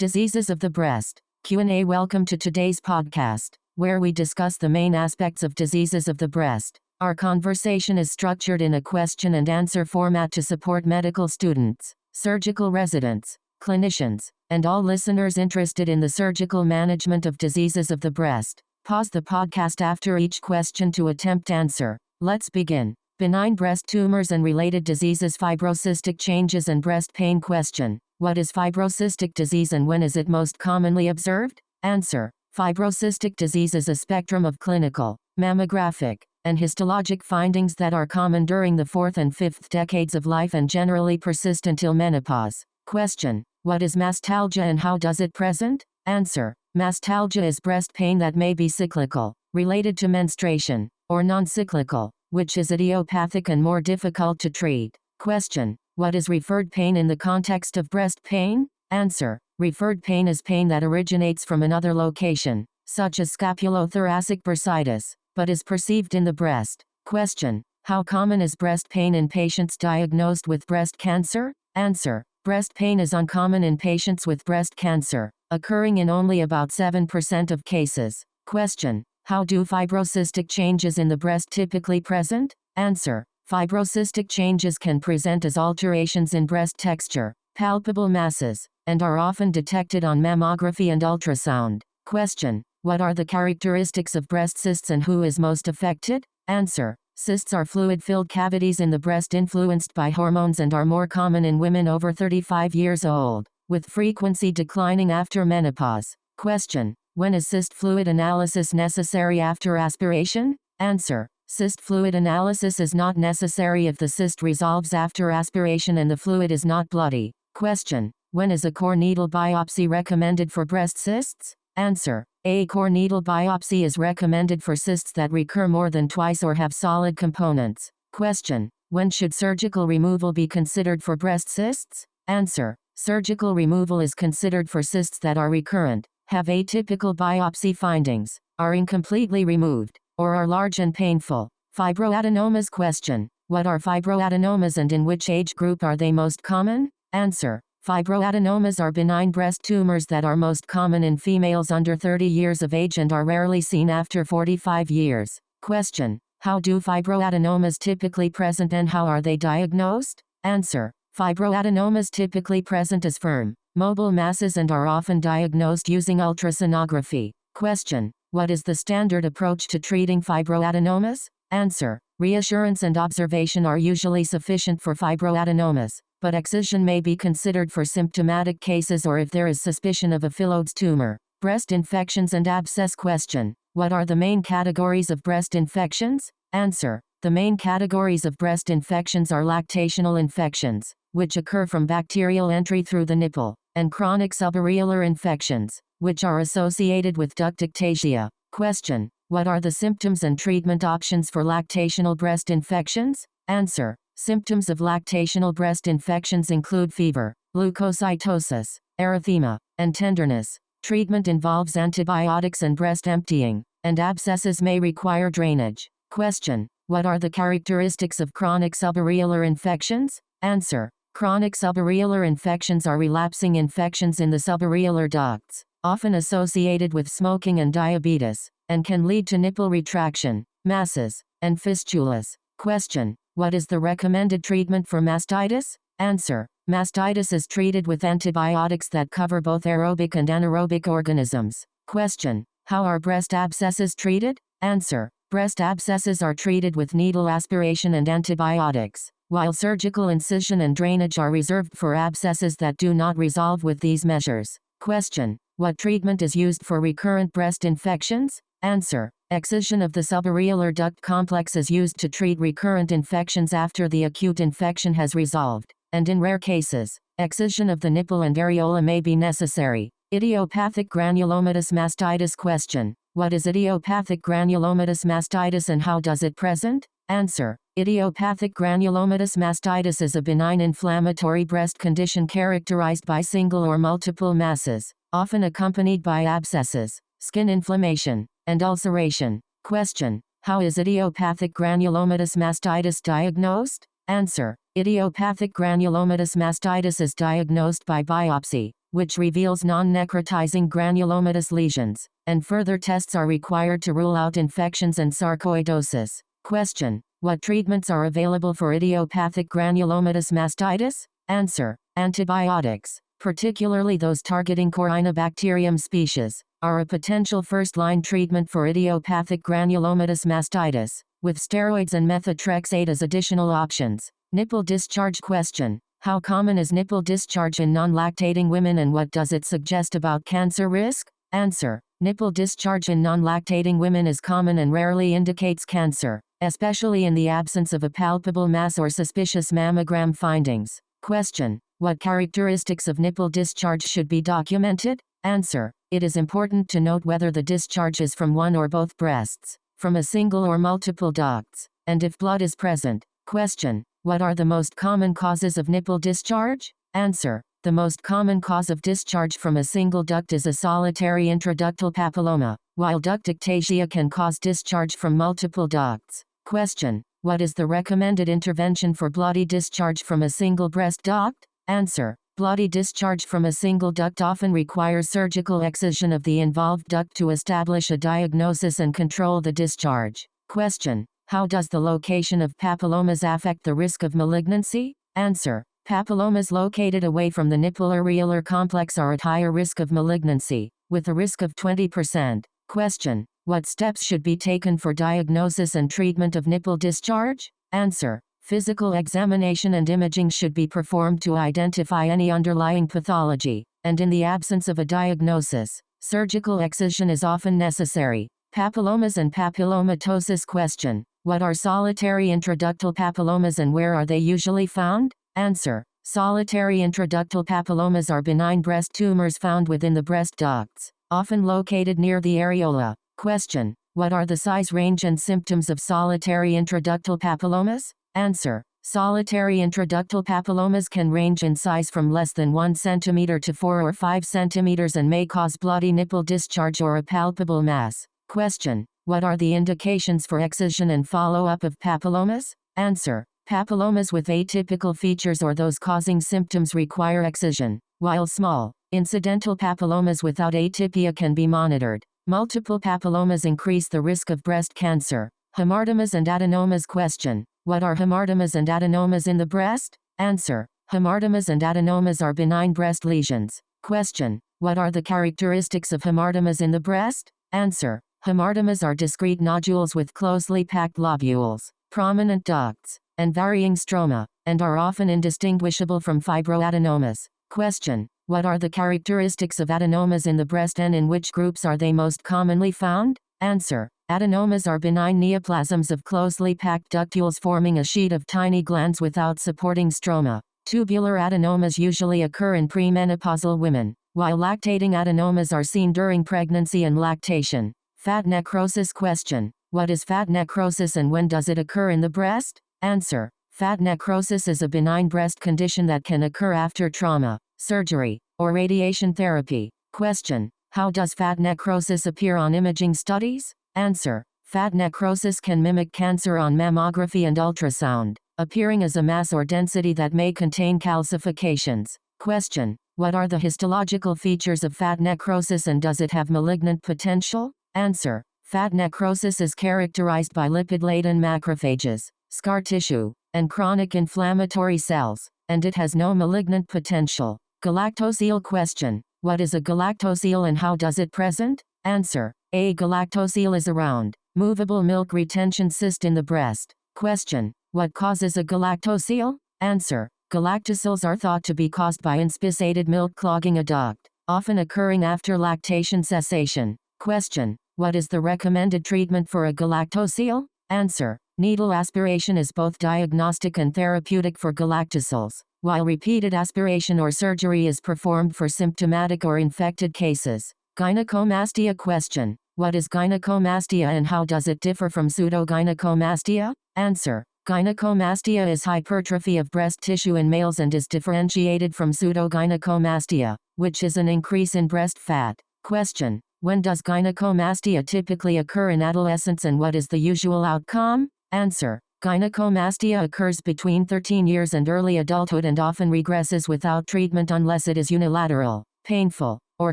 Diseases of the breast. Q&A. Welcome to today's podcast, where we discuss the main aspects of diseases of the breast. Our conversation is structured in a question and answer format to support medical students, surgical residents, clinicians, and all listeners interested in the surgical management of diseases of the breast. Pause the podcast after each question to attempt answer. Let's begin. Benign breast tumors and related diseases. Fibrocystic changes and breast pain. Question: what is fibrocystic disease and when is it most commonly observed? Answer: fibrocystic disease is a spectrum of clinical, mammographic, and histologic findings that are common during the 4th and 5th decades of life and generally persist until menopause. Question: what is mastalgia and how does it present? Answer: mastalgia is breast pain that may be cyclical, related to menstruation, or non-cyclical, which is idiopathic and more difficult to treat. Question: what is referred pain in the context of breast pain? Answer: referred pain is pain that originates from another location, such as scapulothoracic bursitis, but is perceived in the breast. Question: how common is breast pain in patients diagnosed with breast cancer? Answer: breast pain is uncommon in patients with breast cancer, occurring in only about 7% of cases. Question: how do fibrocystic changes in the breast typically present? Answer: fibrocystic changes can present as alterations in breast texture, palpable masses, and are often detected on mammography and ultrasound. Question: what are the characteristics of breast cysts and who is most affected? Answer: cysts are fluid-filled cavities in the breast influenced by hormones and are more common in women over 35 years old, with frequency declining after menopause. Question: when is cyst fluid analysis necessary after aspiration? Answer: cyst fluid analysis is not necessary if the cyst resolves after aspiration and the fluid is not bloody. Question: when is a core needle biopsy recommended for breast cysts? Answer: a core needle biopsy is recommended for cysts that recur more than twice or have solid components. Question: when should surgical removal be considered for breast cysts? Answer: surgical removal is considered for cysts that are recurrent, have atypical biopsy findings, are incompletely removed, or are large and painful. Fibroadenomas. Question: what are fibroadenomas and in which age group are they most common? Answer: fibroadenomas are benign breast tumors that are most common in females under 30 years of age and are rarely seen after 45 years. Question: how do fibroadenomas typically present and how are they diagnosed? Answer: fibroadenomas typically present as firm, mobile masses and are often diagnosed using ultrasonography. Question: what is the standard approach to treating fibroadenomas? Answer: reassurance and observation are usually sufficient for fibroadenomas, but excision may be considered for symptomatic cases or if there is suspicion of a phyllodes tumor. Breast infections and abscess. Question: what are the main categories of breast infections? Answer: the main categories of breast infections are lactational infections, which occur from bacterial entry through the nipple, and chronic subareolar infections, which are associated with ductictasia. Question: what are the symptoms and treatment options for lactational breast infections? Answer: symptoms of lactational breast infections include fever, leukocytosis, erythema, and tenderness. Treatment involves antibiotics and breast emptying, and abscesses may require drainage. Question: what are the characteristics of chronic subareolar infections? Answer: chronic subareolar infections are relapsing infections in the subareolar ducts, often associated with smoking and diabetes, and can lead to nipple retraction, masses, and fistulas. Question: what is the recommended treatment for mastitis? Answer: mastitis is treated with antibiotics that cover both aerobic and anaerobic organisms. Question: how are breast abscesses treated? Answer: breast abscesses are treated with needle aspiration and antibiotics, while surgical incision and drainage are reserved for abscesses that do not resolve with these measures. Question: what treatment is used for recurrent breast infections? Answer: excision of the subareolar duct complex is used to treat recurrent infections after the acute infection has resolved, and in rare cases, excision of the nipple and areola may be necessary. Idiopathic granulomatous mastitis. Question: what is idiopathic granulomatous mastitis and how does it present? Answer: idiopathic granulomatous mastitis is a benign inflammatory breast condition characterized by single or multiple masses, often accompanied by abscesses, skin inflammation, and ulceration. Question: how is idiopathic granulomatous mastitis diagnosed? Answer: idiopathic granulomatous mastitis is diagnosed by biopsy, which reveals non-necrotizing granulomatous lesions, and further tests are required to rule out infections and sarcoidosis. Question: what treatments are available for idiopathic granulomatous mastitis? Answer: antibiotics, particularly those targeting Corynebacterium species, are a potential first-line treatment for idiopathic granulomatous mastitis, with steroids and methotrexate as additional options. Nipple discharge question: how common is nipple discharge in non-lactating women and what does it suggest about cancer risk? Answer: nipple discharge in non-lactating women is common and rarely indicates cancer, especially in the absence of a palpable mass or suspicious mammogram findings. Question: what characteristics of nipple discharge should be documented? Answer: it is important to note whether the discharge is from one or both breasts, from a single or multiple ducts, and if blood is present. Question: what are the most common causes of nipple discharge? Answer: the most common cause of discharge from a single duct is a solitary intraductal papilloma, while duct ectasia can cause discharge from multiple ducts. Question: what is the recommended intervention for bloody discharge from a single breast duct? Answer: bloody discharge from a single duct often requires surgical excision of the involved duct to establish a diagnosis and control the discharge. Question: how does the location of papillomas affect the risk of malignancy? Answer: papillomas located away from the nipple-areolar complex are at higher risk of malignancy, with a risk of 20%. Question: what steps should be taken for diagnosis and treatment of nipple discharge? Answer: physical examination and imaging should be performed to identify any underlying pathology, and in the absence of a diagnosis, surgical excision is often necessary. Papillomas and Papillomatosis question: what are solitary intraductal papillomas and where are they usually found? Answer: solitary intraductal papillomas are benign breast tumors found within the breast ducts, often located near the areola. Question: what are the size range and symptoms of solitary intraductal papillomas? Answer: solitary intraductal papillomas can range in size from less than 1 cm to 4 or 5 cm and may cause bloody nipple discharge or a palpable mass. Question: what are the indications for excision and follow-up of papillomas? Answer: papillomas with atypical features or those causing symptoms require excision, while small, incidental papillomas without atypia can be monitored. Multiple papillomas increase the risk of breast cancer. Hamartomas and adenomas question: what are hamartomas and adenomas in the breast? Answer: hamartomas and adenomas are benign breast lesions. Question: what are the characteristics of hamartomas in the breast? Answer: hamartomas are discrete nodules with closely packed lobules, prominent ducts, and varying stroma, and are often indistinguishable from fibroadenomas. Question: what are the characteristics of adenomas in the breast and in which groups are they most commonly found? Answer: adenomas are benign neoplasms of closely packed ductules forming a sheet of tiny glands without supporting stroma. Tubular adenomas usually occur in premenopausal women, while lactating adenomas are seen during pregnancy and lactation. Fat necrosis question: what is fat necrosis and when does it occur in the breast? Answer: fat necrosis is a benign breast condition that can occur after trauma, surgery, or radiation therapy. Question: how does fat necrosis appear on imaging studies? Answer: fat necrosis can mimic cancer on mammography and ultrasound, appearing as a mass or density that may contain calcifications. Question: what are the histological features of fat necrosis and does it have malignant potential? Answer: fat necrosis is characterized by lipid-laden macrophages, scar tissue, and chronic inflammatory cells, and it has no malignant potential. Galactocele question: what is a galactocele and how does it present? Answer: a galactocele is a round, movable milk retention cyst in the breast. Question: what causes a galactocele? Answer: galactoceles are thought to be caused by inspissated milk clogging a duct, often occurring after lactation cessation. Question: what is the recommended treatment for a galactocele? Answer: needle aspiration is both diagnostic and therapeutic for galactoceles, while repeated aspiration or surgery is performed for symptomatic or infected cases. Gynecomastia question: what is gynecomastia and how does it differ from pseudogynecomastia? Answer: gynecomastia is hypertrophy of breast tissue in males and is differentiated from pseudogynecomastia, which is an increase in breast fat. Question: when does gynecomastia typically occur in adolescence and what is the usual outcome? Answer: gynecomastia occurs between 13 years and early adulthood and often regresses without treatment unless it is unilateral. painful, or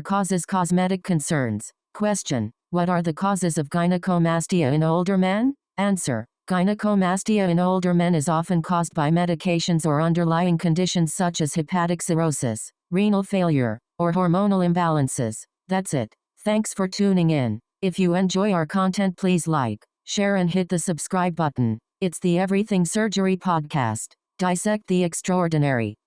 causes cosmetic concerns. Question: what are the causes of gynecomastia in older men? Answer: gynecomastia in older men is often caused by medications or underlying conditions such as hepatic cirrhosis, renal failure, or hormonal imbalances. That's it. Thanks for tuning in. If you enjoy our content, please like, share and hit the subscribe button. It's the Everything Surgery Podcast. Dissect the extraordinary.